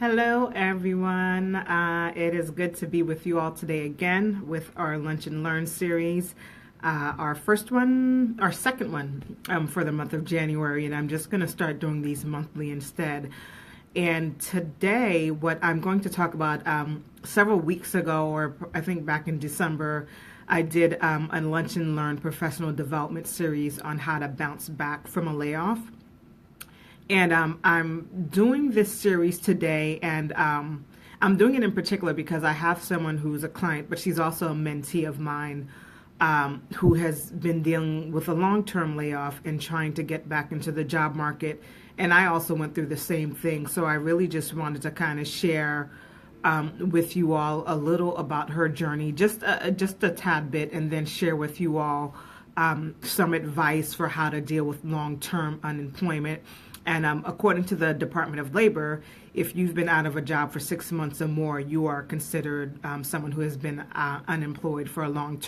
Hello, everyone. It is good to be with you all today again with our Lunch and Learn series. Our second one for the month of January, and I'm just going to start doing these monthly instead. And today, what I'm going to talk about, several weeks ago, or I think back in December, I did a Lunch and Learn professional development series on how to bounce back from a layoff. And I'm doing this series today, and I'm doing it in particular because I have someone who's a client, but she's also a mentee of mine who has been dealing with a long-term layoff and trying to get back into the job market. And I also went through the same thing. So I really just wanted to kind of share with you all a little about her journey, just a tad bit, and then share with you all some advice for how to deal with long-term unemployment. And according to the Department of Labor, if you've been out of a job for 6 months or more, you are considered someone who has been unemployed for a long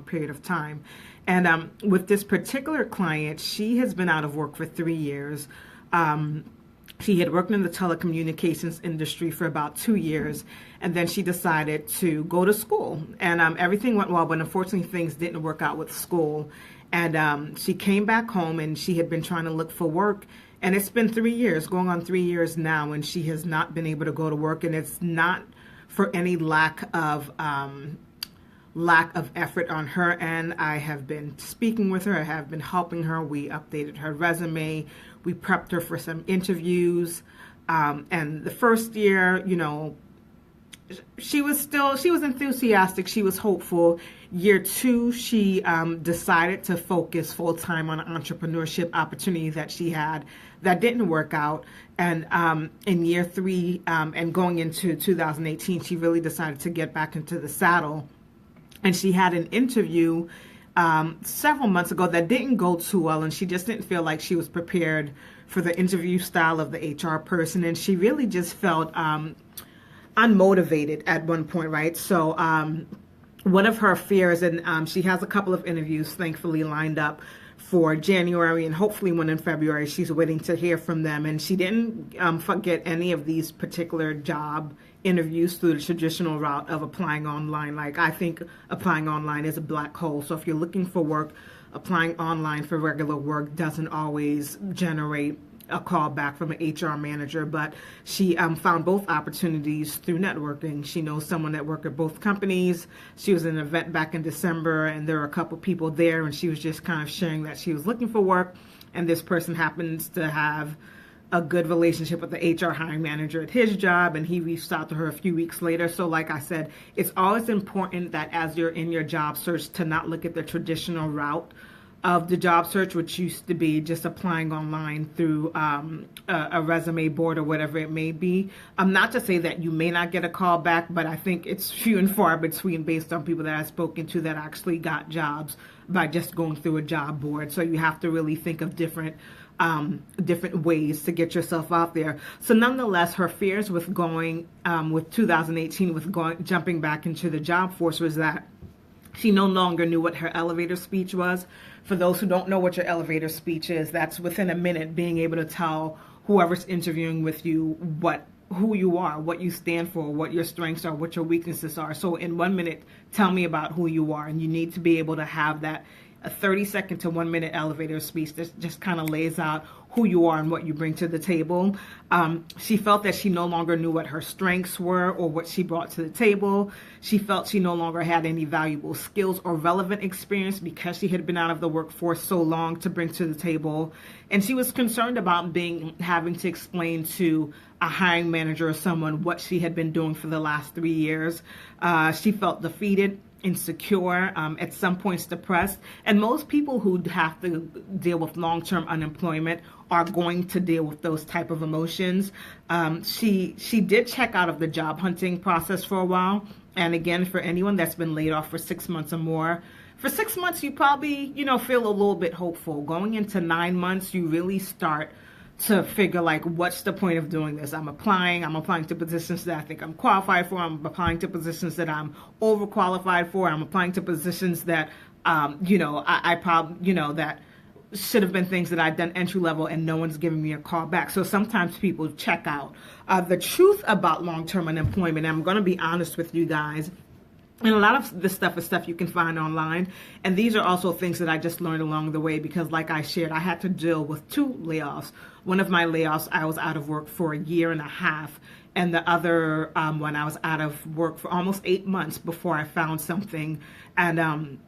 period of time. And with this particular client, she has been out of work for 3 years. She had worked in the telecommunications industry for about 2 years, and then she decided to go to school. And everything went well, but unfortunately things didn't work out with school. And she came back home, and she had been trying to look for work. And it's been 3 years, going on 3 years now, and she has not been able to go to work. And it's not for any lack of effort on her end. I have been speaking with her. I have been helping her. We updated her resume. We prepped her for some interviews. And the first year, she was enthusiastic. She was hopeful. Year 2, she decided to focus full time on an entrepreneurship opportunity that she had that didn't work out. And in year 3 and going into 2018, she really decided to get back into the saddle. And she had an interview several months ago that didn't go too well, and she just didn't feel like she was prepared for the interview style of the HR person, and she really just felt unmotivated at one point, right? So one of her fears, and she has a couple of interviews thankfully lined up for January and hopefully one in February. She's waiting to hear from them, and she didn't get any of these particular job interviews through the traditional route of applying online. Like, I think applying online is a black hole. So if you're looking for work, applying online for regular work doesn't always generate a call back from an HR manager, but she found both opportunities through networking. She knows someone that worked at both companies. She was at an event back in December, and there were a couple people there, and she was just kind of sharing that she was looking for work, and this person happens to have a good relationship with the HR hiring manager at his job, and he reached out to her a few weeks later. So like I said, it's always important that as you're in your job search to not look at the traditional route of the job search, which used to be just applying online through a resume board or whatever it may be. Not to say that you may not get a call back, but I think it's few and far between based on people that I've spoken to that actually got jobs by just going through a job board. So you have to really think of different ways to get yourself out there. So nonetheless, her fears with going with 2018 with jumping back into the job force was that she no longer knew what her elevator speech was. For those who don't know what your elevator speech is, that's within a minute being able to tell whoever's interviewing with you who you are, what you stand for, what your strengths are, what your weaknesses are. So in 1 minute, tell me about who you are. And you need to be able to have that a 30-second to 1 minute elevator speech that just kind of lays out who you are and what you bring to the table. She felt that she no longer knew what her strengths were or what she brought to the table. She felt she no longer had any valuable skills or relevant experience because she had been out of the workforce so long to bring to the table. And she was concerned about having to explain to a hiring manager or someone what she had been doing for the last 3 years. She felt defeated, insecure, at some points depressed. And most people who have to deal with long-term unemployment are going to deal with those type of emotions. She did check out of the job hunting process for a while. And again, for anyone that's been laid off for 6 months or more, for 6 months, you probably, feel a little bit hopeful. Going into 9 months, you really start to figure, like, what's the point of doing this? I'm applying to positions that I think I'm qualified for. I'm applying to positions that I'm overqualified for. I'm applying to positions that, I probably, that should have been things that I'd done entry level and no one's giving me a call back. So sometimes people check out. The truth about long-term unemployment, and I'm going to be honest with you guys, and a lot of this stuff is stuff you can find online. And these are also things that I just learned along the way because, like I shared, I had to deal with 2 layoffs. One of my layoffs, I was out of work for a year and a half. And the other one, I was out of work for almost 8 months before I found something. And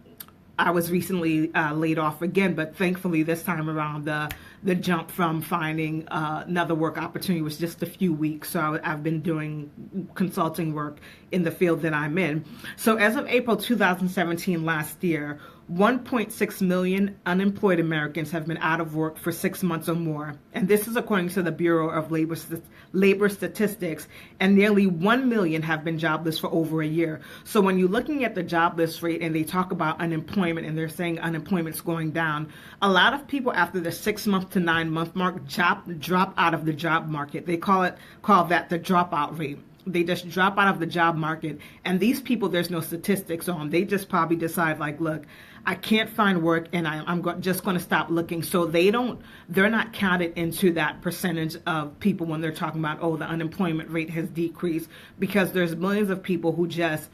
I was recently laid off again, but thankfully this time around the jump from finding another work opportunity was just a few weeks. So I've been doing consulting work in the field that I'm in. So as of April 2017, last year, 1.6 million unemployed Americans have been out of work for 6 months or more. And this is according to the Bureau of Labor Statistics, and nearly 1 million have been jobless for over a year. So when you're looking at the jobless rate and they talk about unemployment and they're saying unemployment's going down, a lot of people after the 6 month to 9 month mark drop out of the job market. They call that the dropout rate. They just drop out of the job market. And these people, there's no statistics on. They just probably decide like, look, I can't find work and I'm just going to stop looking. So they're not counted into that percentage of people when they're talking about, oh, the unemployment rate has decreased, because there's millions of people who just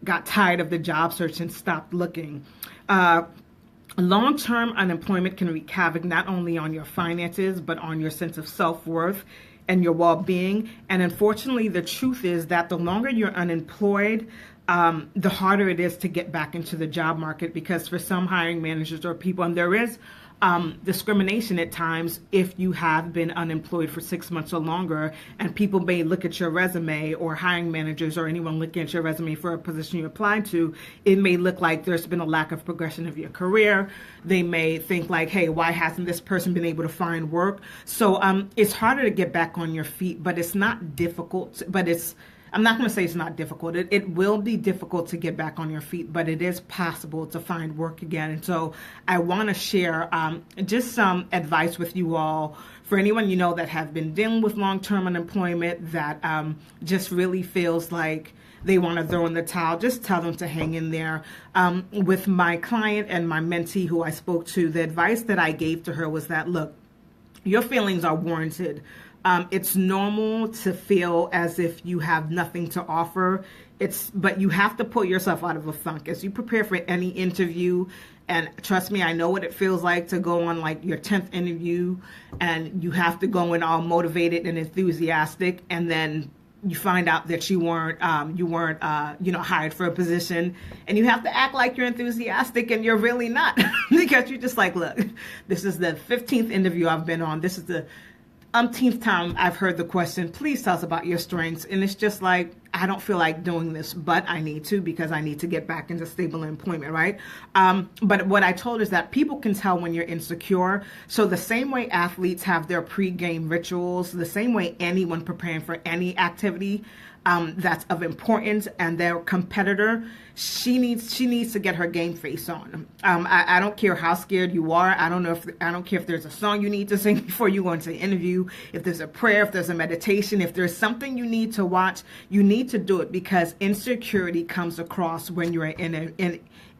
got tired of the job search and stopped looking. Long-term unemployment can wreak havoc not only on your finances, but on your sense of self-worth and your well-being. And unfortunately, the truth is that the longer you're unemployed, the harder it is to get back into the job market, because for some hiring managers or people, and there is discrimination at times if you have been unemployed for 6 months or longer, and people may look at your resume, or hiring managers or anyone looking at your resume for a position you applied to, it may look like there's been a lack of progression of your career. They may think like, hey, why hasn't this person been able to find work? So it's harder to get back on your feet, but it's not difficult, I'm not going to say it's not difficult. It will be difficult to get back on your feet, but it is possible to find work again. And so I want to share just some advice with you all for anyone you know that have been dealing with long-term unemployment, that just really feels like they want to throw in the towel. Just tell them to hang in there. With my client and my mentee who I spoke to, the advice that I gave to her was that, look, your feelings are warranted. It's normal to feel as if you have nothing to offer. But you have to pull yourself out of a funk as you prepare for any interview. And trust me, I know what it feels like to go on like your 10th interview, and you have to go in all motivated and enthusiastic, and then you find out that you weren't hired for a position, and you have to act like you're enthusiastic and you're really not, because you're just like, look, this is the 15th interview I've been on. This is the umpteenth time I've heard the question, please tell us about your strengths. And it's just like, I don't feel like doing this, but I need to, because I need to get back into stable employment, right? But what I told her is that people can tell when you're insecure. So the same way athletes have their pre-game rituals, the same way anyone preparing for any activity that's of importance, and their competitor, she needs to get her game face on. I don't care how scared you are. I don't care if there's a song you need to sing before you go into the interview. If there's a prayer, if there's a meditation, if there's something you need to watch, you need to do it, because insecurity comes across when you're in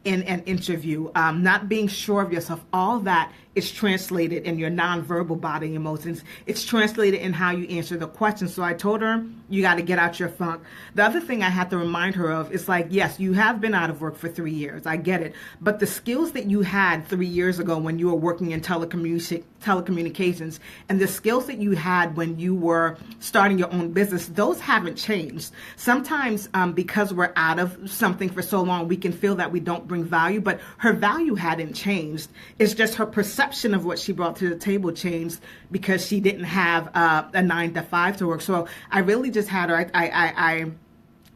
an interview. Not being sure of yourself, all that is translated in your nonverbal body emotions. It's translated in how you answer the question. So I told her, you got to get out your funk. The other thing I had to remind her of is like, yes, you have been out of work for 3 years. I get it. But the skills that you had 3 years ago when you were working in telecommunications, and the skills that you had when you were starting your own business, those haven't changed. Sometimes because we're out of something for so long, we can feel that we don't bring value, but her value hadn't changed. It's just her perception of what she brought to the table changed, because she didn't have a 9-to-5 to work. So I really just had her, I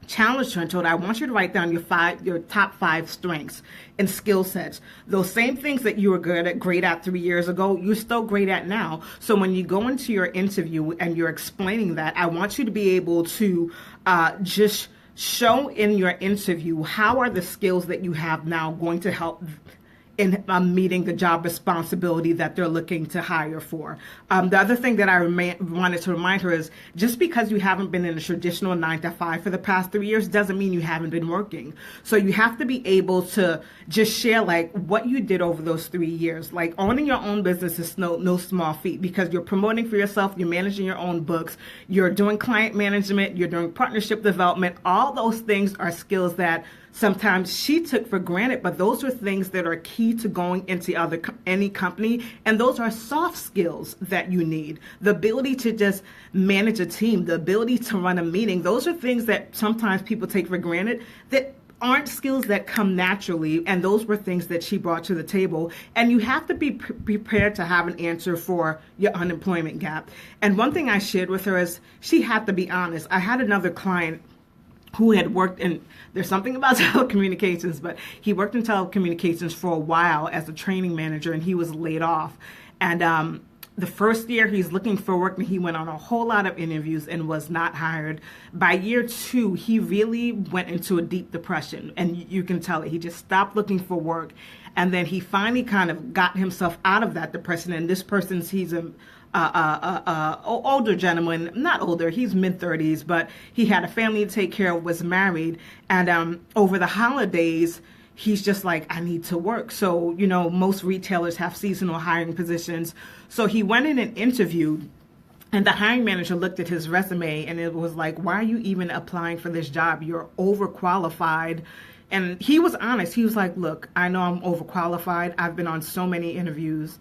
challenged her and told her, I want you to write down your top 5 strengths and skill sets. Those same things that you were great at 3 years ago, you're still great at now. So when you go into your interview and you're explaining that, I want you to be able to just show in your interview, how are the skills that you have now going to help in meeting the job responsibility that they're looking to hire for. The other thing that I wanted to remind her is just because you haven't been in a traditional 9 to 5 for the past 3 years doesn't mean you haven't been working. So you have to be able to just share like what you did over those 3 years. Like owning your own business is no small feat because you're promoting for yourself, you're managing your own books, you're doing client management, you're doing partnership development. All those things are skills that sometimes she took for granted, but those are things that are key to going into any company. And those are soft skills that you need. The ability to just manage a team, the ability to run a meeting. Those are things that sometimes people take for granted that aren't skills that come naturally. And those were things that she brought to the table. And you have to be prepared to have an answer for your unemployment gap. And one thing I shared with her is she had to be honest. I had another client who had worked in, there's something about telecommunications, but he worked in telecommunications for a while as a training manager, and he was laid off. And the first year he's looking for work, and he went on a whole lot of interviews and was not hired. By year 2, he really went into a deep depression, and you can tell it. He just stopped looking for work. And then he finally kind of got himself out of that depression. And this person's, he's a older gentleman, not older, he's mid-30s, but he had a family to take care of, was married, and over the holidays, he's just like, I need to work. So, you know, most retailers have seasonal hiring positions. So he went in and interviewed, and the hiring manager looked at his resume, and it was like, why are you even applying for this job? You're overqualified. And he was honest. He was like, look, I know I'm overqualified. I've been on so many interviews.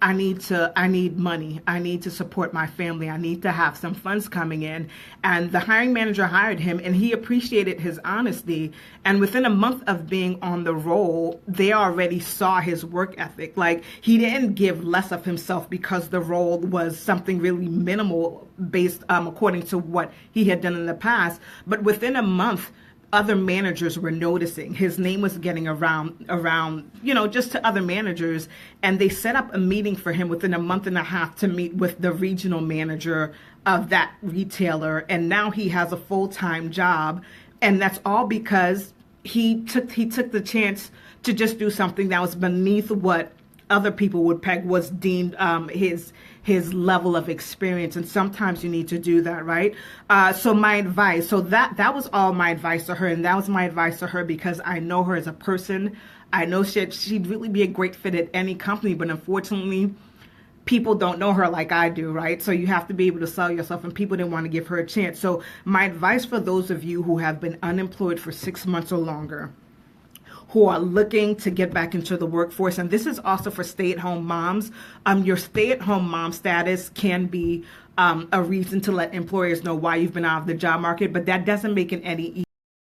I need money. I need to support my family. I need to have some funds coming in. And the hiring manager hired him, and he appreciated his honesty. And within a month of being on the role, they already saw his work ethic. Like, he didn't give less of himself because the role was something really minimal based according to what he had done in the past. But within a month, other managers were noticing. His name was getting around, you know, just to other managers. And they set up a meeting for him within a month and a half to meet with the regional manager of that retailer. And now he has a full-time job. And that's all because he took the chance to just do something that was beneath what other people would peg was deemed his level of experience. And sometimes you need to do that, right? So my advice, so that was all my advice to her. And that was my advice to her because I know her as a person. I know she'd really be a great fit at any company, but unfortunately, people don't know her like I do, right? So you have to be able to sell yourself, and people didn't want to give her a chance. So my advice for those of you who have been unemployed for 6 months or longer, who are looking to get back into the workforce. And this is also for stay-at-home moms. Your stay-at-home mom status can be a reason to let employers know why you've been out of the job market, but that doesn't make it any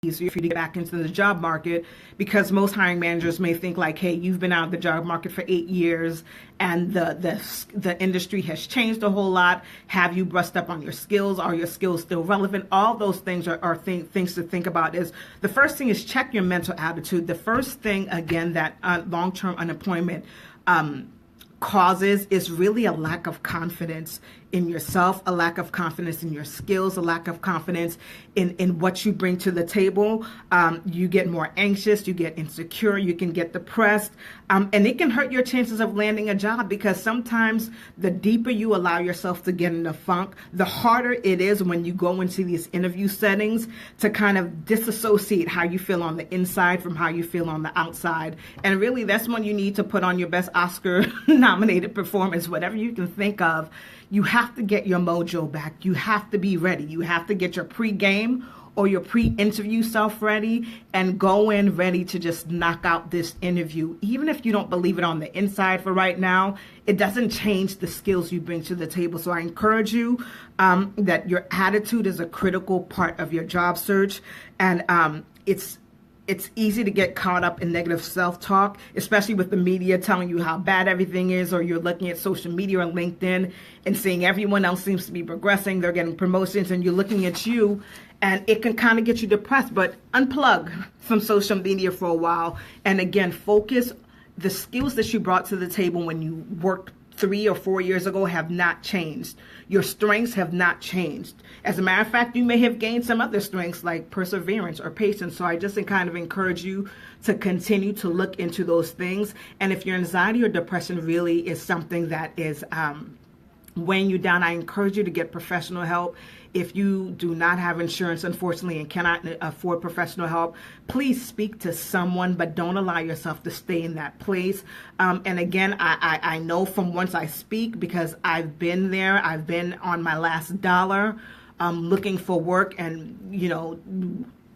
easier for you to get back into the job market, because most hiring managers may think like, hey, you've been out of the job market for 8 years and the industry has changed a whole lot. Have you brushed up on your skills? Are your skills still relevant? All those things are things to think about. Is the first thing is check your mental attitude. The first thing, again, that long-term unemployment causes is really a lack of confidence in yourself, a lack of confidence in your skills, a lack of confidence in what you bring to the table. You get more anxious, you get insecure, you can get depressed, and it can hurt your chances of landing a job, because sometimes the deeper you allow yourself to get in a funk, the harder it is when you go into these interview settings to kind of disassociate how you feel on the inside from how you feel on the outside. And really, that's when you need to put on your best Oscar-nominated performance, whatever you can think of. You have to get your mojo back. You have to be ready. You have to get your pre-game or your pre-interview self ready and go in ready to just knock out this interview. Even if you don't believe it on the inside for right now, it doesn't change the skills you bring to the table. So I encourage you that your attitude is a critical part of your job search. And it's easy to get caught up in negative self-talk, especially with the media telling you how bad everything is, or you're looking at social media or LinkedIn and seeing everyone else seems to be progressing, they're getting promotions, and you're looking at you, and it can kind of get you depressed. But unplug from social media for a while, and again, focus the skills that you brought to the table when you worked 3 or 4 years ago have not changed. Your strengths have not changed. As a matter of fact, you may have gained some other strengths like perseverance or patience. So I just kind of encourage you to continue to look into those things. And if your anxiety or depression really is something that is weighing you down, I encourage you to get professional help. If you do not have insurance, unfortunately, and cannot afford professional help, please speak to someone, but don't allow yourself to stay in that place. And again, I know from once I speak, because I've been there, I've been on my last dollar looking for work, and, you know,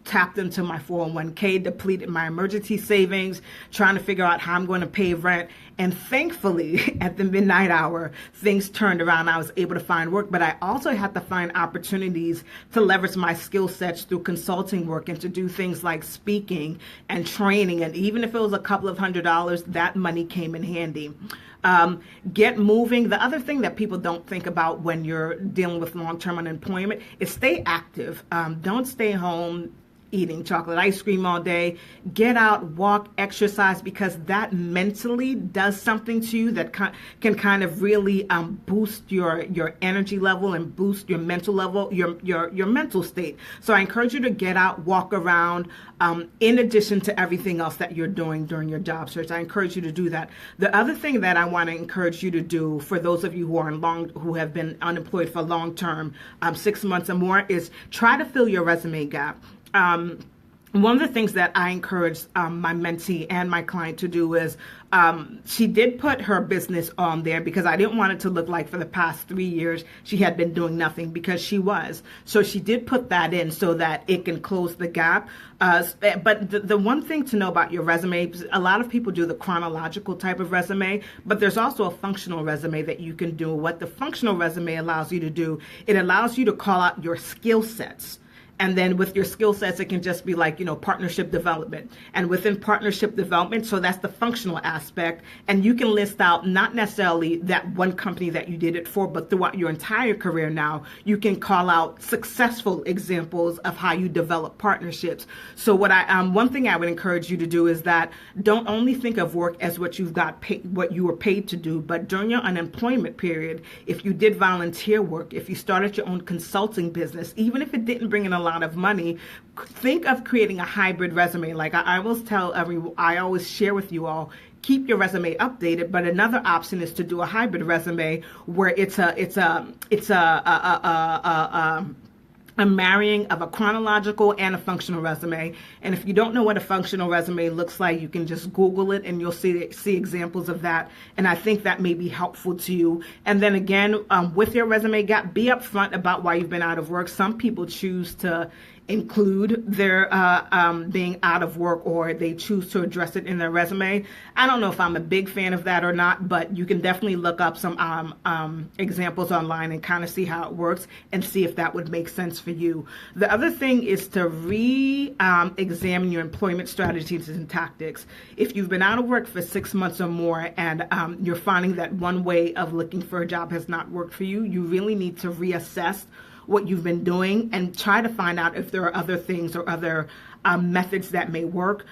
tapped into my 401k, depleted my emergency savings, trying to figure out how I'm going to pay rent. And thankfully, at the midnight hour, things turned around. I was able to find work, but I also had to find opportunities to leverage my skill sets through consulting work and to do things like speaking and training. And even if it was a couple of $100s, that money came in handy. Get moving. The other thing that people don't think about when you're dealing with long-term unemployment is stay active. Don't stay home eating chocolate ice cream all day. Get out, walk, exercise, because that mentally does something to you that can kind of really boost your energy level and boost your mental level, your mental state. So I encourage you to get out, walk around, in addition to everything else that you're doing during your job search. I encourage you to do that. The other thing that I want to encourage you to do, for those of you who have been unemployed for long term, 6 months or more, is try to fill your resume gap. One of the things that I encourage my mentee and my client to do is she did put her business on there because I didn't want it to look like for the past 3 years she had been doing nothing, because she was. So she did put that in so that it can close the gap. But the one thing to know about your resume, a lot of people do the chronological type of resume, but there's also a functional resume that you can do. What the functional resume allows you to do, it allows you to call out your skill sets. And then with your skill sets, it can just be like, you know, partnership development. And within partnership development, so that's the functional aspect. And you can list out not necessarily that one company that you did it for, but throughout your entire career now, you can call out successful examples of how you develop partnerships. So one thing I would encourage you to do is that don't only think of work as what you've got paid, what you were paid to do, but during your unemployment period, if you did volunteer work, if you started your own consulting business, even if it didn't bring in a lot of money, think of creating a hybrid resume. Like I always share with you all, keep your resume updated, but another option is to do a hybrid resume where it's a marrying of a chronological and a functional resume. And if you don't know what a functional resume looks like, you can just Google it and you'll see examples of that. And I think that may be helpful to you. And then again, with your resume gap, be upfront about why you've been out of work. Some people choose to include their being out of work, or they choose to address it in their resume. I don't know if I'm a big fan of that or not, but you can definitely look up some examples online and kind of see how it works and see if that would make sense for you. The other thing is to examine your employment strategies and tactics. If you've been out of work for 6 months or more and you're finding that one way of looking for a job has not worked for you, you really need to reassess what you've been doing and try to find out if there are other things or other methods that may work.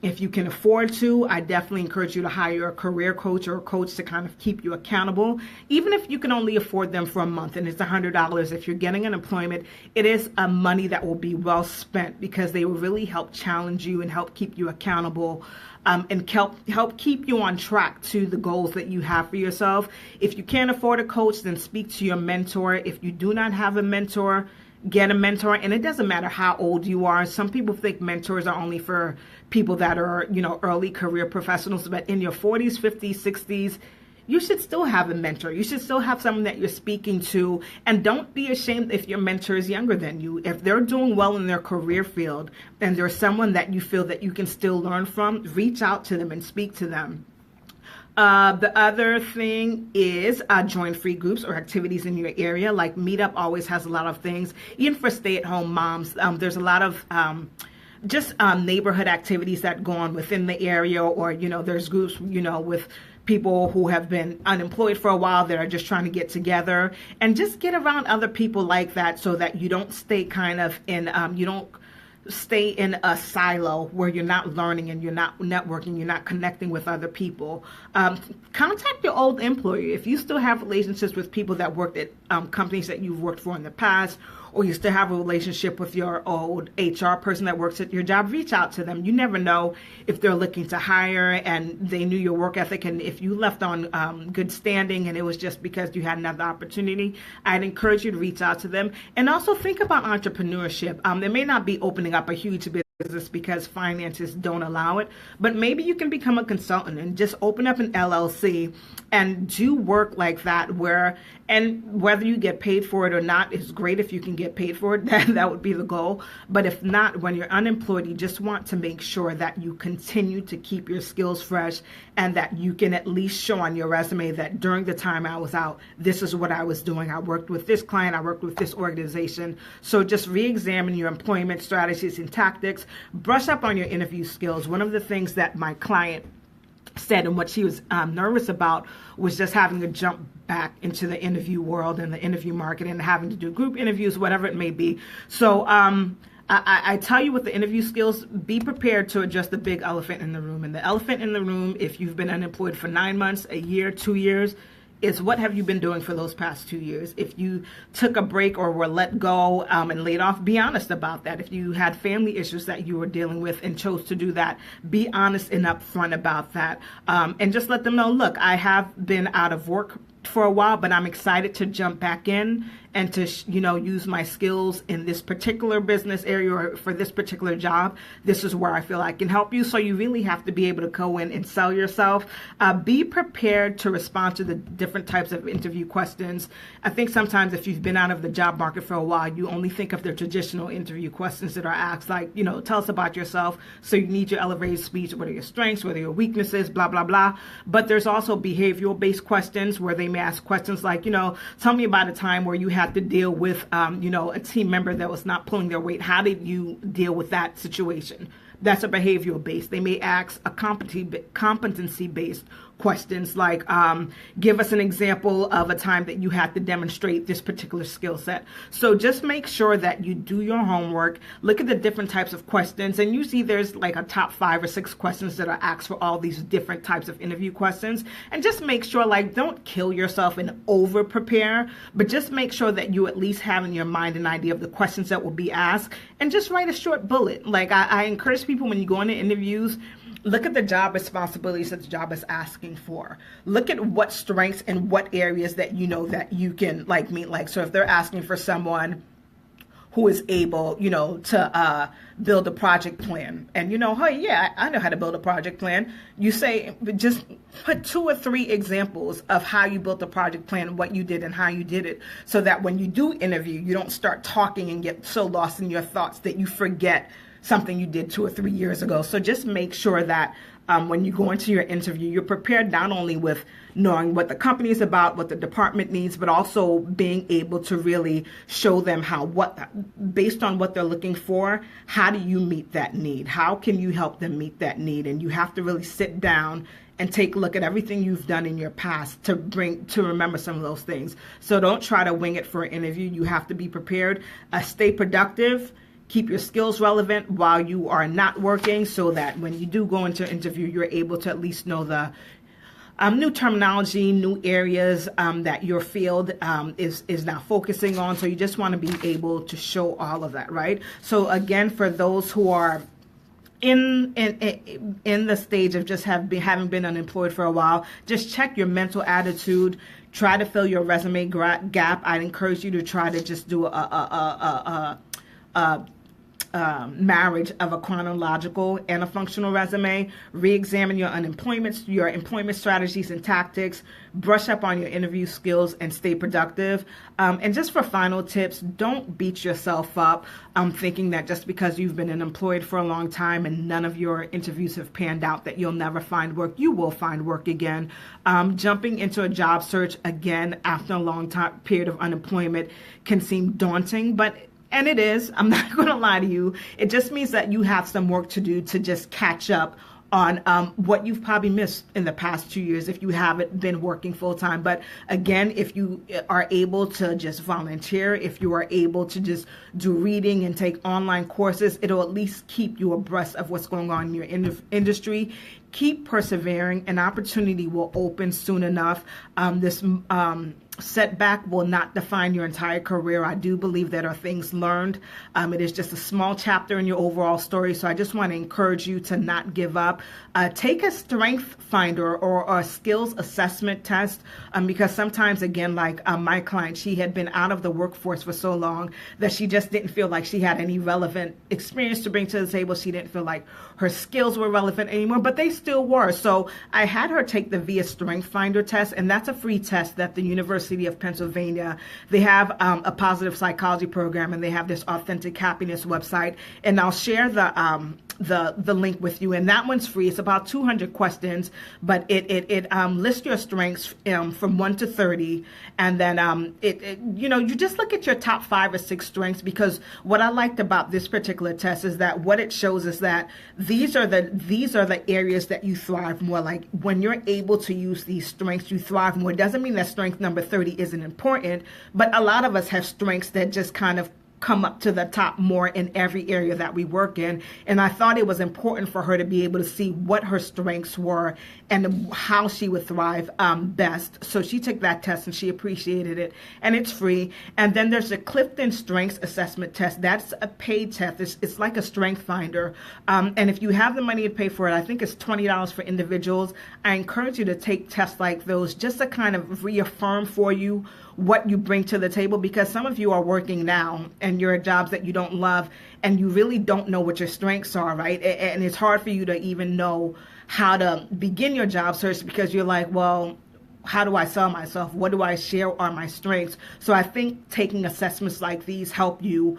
If you can afford to, I definitely encourage you to hire a career coach or a coach to kind of keep you accountable, even if you can only afford them for a month and it's $100. If you're getting unemployment, it is money that will be well spent, because they will really help challenge you and help keep you accountable. And help keep you on track to the goals that you have for yourself. If you can't afford a coach, then speak to your mentor. If you do not have a mentor, get a mentor. And it doesn't matter how old you are. Some people think mentors are only for people that are, you know, early career professionals. But in your 40s, 50s, 60s, you should still have a mentor. You should still have someone that you're speaking to. And don't be ashamed if your mentor is younger than you. If they're doing well in their career field and there's someone that you feel that you can still learn from, reach out to them and speak to them. The other thing is join free groups or activities in your area. Like Meetup always has a lot of things. Even for stay-at-home moms, there's a lot of neighborhood activities that go on within the area, or, you know, there's groups, you know, with people who have been unemployed for a while that are just trying to get together, and just get around other people like that so that you don't stay kind of in, you don't stay in a silo where you're not learning and you're not networking, you're not connecting with other people. Contact your old employer. If you still have relationships with people that worked at companies that you've worked for in the past, or you still have a relationship with your old HR person that works at your job, reach out to them. You never know if they're looking to hire and they knew your work ethic, and if you left on good standing and it was just because you had another opportunity, I'd encourage you to reach out to them. And also think about entrepreneurship. They may not be opening up a huge business because finances don't allow it, but maybe you can become a consultant and just open up an LLC and do work like that, and whether you get paid for it or not, it's great if you can get paid for it. That would be the goal. But if not, when you're unemployed, you just want to make sure that you continue to keep your skills fresh and that you can at least show on your resume that during the time I was out, this is what I was doing. I worked with this client, I worked with this organization. So just re-examine your employment strategies and tactics. Brush up on your interview skills. One of the things that my client said and what she was nervous about was just having to jump back into the interview world and the interview market and having to do group interviews, whatever it may be. So I tell you with the interview skills, be prepared to address the big elephant in the room. And the elephant in the room, if you've been unemployed for 9 months, a year, 2 years, is what have you been doing for those past 2 years? If you took a break or were let go and laid off, be honest about that. If you had family issues that you were dealing with and chose to do that, be honest and upfront about that. And just let them know, look, I have been out of work for a while, but I'm excited to jump back in and to, use my skills in this particular business area or for this particular job. This is where I feel I can help you. So you really have to be able to go in and sell yourself. Be prepared to respond to the different types of interview questions. I think sometimes if you've been out of the job market for a while, you only think of the traditional interview questions that are asked, like, tell us about yourself. So you need your elevated speech. What are your strengths? What are your weaknesses? Blah, blah, blah. But there's also behavioral-based questions where they may ask questions like, tell me about a time where you had to deal with, a team member that was not pulling their weight. How did you deal with that situation? That's a behavioral based. They may ask a competency based questions like, give us an example of a time that you had to demonstrate this particular skill set. So just make sure that you do your homework, look at the different types of questions, and usually there's like a top 5 or 6 questions that are asked for all these different types of interview questions. And just make sure, don't kill yourself and over prepare, but just make sure that you at least have in your mind an idea of the questions that will be asked, and just write a short bullet. I encourage people, when you go into interviews, look at the job responsibilities that the job is asking for. Look at what strengths and what areas that that you can meet. So if they're asking for someone who is able, to build a project plan, and hey, yeah, I know how to build a project plan. You say, just put 2 or 3 examples of how you built a project plan, what you did and how you did it, so that when you do interview, you don't start talking and get so lost in your thoughts that you forget something you did 2 or 3 years ago. So just make sure that when you go into your interview, you're prepared not only with knowing what the company is about, what the department needs, but also being able to really show them based on what they're looking for, how do you meet that need? How can you help them meet that need? And you have to really sit down and take a look at everything you've done in your past to remember some of those things. So don't try to wing it for an interview. You have to be prepared. Stay productive. Keep your skills relevant while you are not working, so that when you do go into an interview, you're able to at least know the new terminology, new areas that your field is now focusing on. So you just want to be able to show all of that, right? So again, for those who are in the stage of just having been unemployed for a while, just check your mental attitude. Try to fill your resume gap. I'd encourage you to try to just do a marriage of a chronological and a functional resume. Re-examine your employment strategies and tactics. Brush up on your interview skills and stay productive. And just for final tips, don't beat yourself up thinking that just because you've been unemployed for a long time and none of your interviews have panned out that you'll never find work. You will find work again. Jumping into a job search again after a long period of unemployment can seem daunting, and it is. I'm not going to lie to you. It just means that you have some work to do to just catch up on what you've probably missed in the past 2 years if you haven't been working full time. But again, if you are able to just volunteer, if you are able to just do reading and take online courses, it'll at least keep you abreast of what's going on in your industry. Keep persevering. An opportunity will open soon enough. This setback will not define your entire career. I do believe that are things learned. It is just a small chapter in your overall story. So I just want to encourage you to not give up. Take a strength finder or a skills assessment test, because sometimes, again, like my client, she had been out of the workforce for so long that she just didn't feel like she had any relevant experience to bring to the table. She didn't feel like her skills were relevant anymore, but they still were. So I had her take the VIA Strength Finder test, and that's a free test that the University of Pennsylvania, they have a positive psychology program, and they have this authentic happiness website, and I'll share the link with you. And that one's free. It's about 200 questions, but it lists your strengths from 1 to 30, and then you just look at your top 5 or 6 strengths, because what I liked about this particular test is that what it shows is that these are the areas that you thrive more. Like when you're able to use these strengths, you thrive more. It doesn't mean that strength number 30 isn't important, but a lot of us have strengths that just kind of come up to the top more in every area that we work in. And I thought it was important for her to be able to see what her strengths were and how she would thrive best. So she took that test and she appreciated it, and it's free. And then there's the Clifton Strengths Assessment Test. That's a paid test. It's like a strength finder. And if you have the money to pay for it, I think it's $20 for individuals. I encourage you to take tests like those just to kind of reaffirm for you what you bring to the table, because some of you are working now and you're at jobs that you don't love and you really don't know what your strengths are, right? And it's hard for you to even know how to begin your job search, because you're like, well, how do I sell myself? What do I share are my strengths? So I think taking assessments like these help you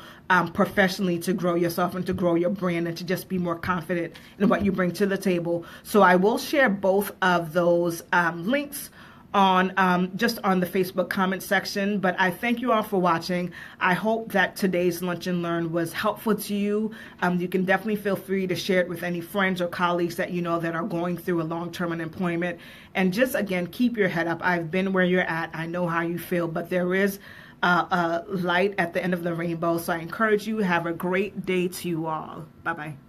professionally to grow yourself and to grow your brand and to just be more confident in what you bring to the table. So I will share both of those links on just on the Facebook comment section. But I thank you all for watching. I hope that today's Lunch and Learn was helpful to you. You can definitely feel free to share it with any friends or colleagues that you know that are going through a long-term unemployment. And just, again, keep your head up. I've been where you're at. I know how you feel, but there is a light at the end of the rainbow. So I encourage you. Have a great day to you all. Bye-bye.